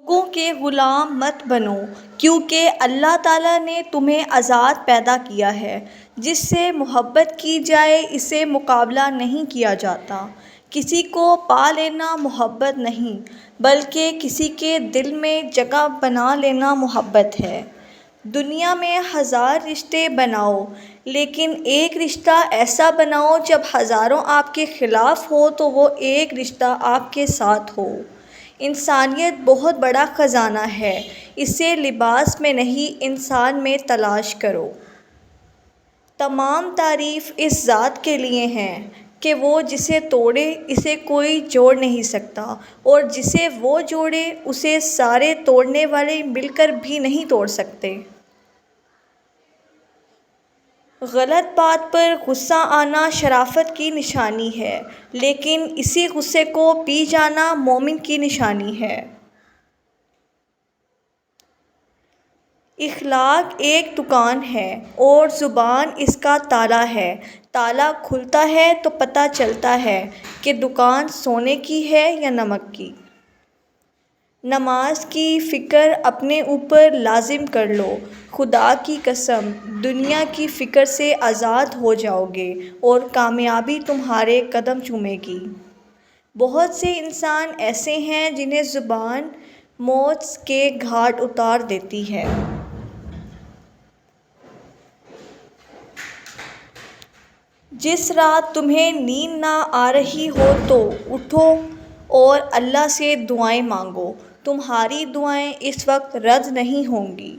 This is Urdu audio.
لوگوں کے غلام مت بنو، کیونکہ اللہ تعالیٰ نے تمہیں آزاد پیدا کیا ہے۔ جس سے محبت کی جائے اسے مقابلہ نہیں کیا جاتا۔ کسی کو پا لینا محبت نہیں، بلکہ کسی کے دل میں جگہ بنا لینا محبت ہے۔ دنیا میں 1000 رشتے بناؤ، لیکن ایک رشتہ ایسا بناؤ جب ہزاروں آپ کے خلاف ہو تو وہ ایک رشتہ آپ کے ساتھ ہو۔ انسانیت بہت بڑا خزانہ ہے، اسے لباس میں نہیں انسان میں تلاش کرو۔ تمام تعریف اس ذات کے لیے ہے کہ وہ جسے توڑے اسے کوئی جوڑ نہیں سکتا، اور جسے وہ جوڑے اسے سارے توڑنے والے مل کر بھی نہیں توڑ سکتے۔ غلط بات پر غصہ آنا شرافت کی نشانی ہے، لیکن اسی غصے کو پی جانا مومن کی نشانی ہے۔ اخلاق ایک دکان ہے اور زبان اس کا تالا ہے۔ تالا کھلتا ہے تو پتہ چلتا ہے کہ دکان سونے کی ہے یا نمک کی۔ نماز کی فکر اپنے اوپر لازم کر لو، خدا کی قسم دنیا کی فکر سے آزاد ہو جاؤ گے اور کامیابی تمہارے قدم چومے گی۔ بہت سے انسان ایسے ہیں جنہیں زبان موت کے گھاٹ اتار دیتی ہے۔ جس رات تمہیں نیند نہ آ رہی ہو تو اٹھو اور اللہ سے دعائیں مانگو، تمہاری دعائیں اس وقت رد نہیں ہوں گی۔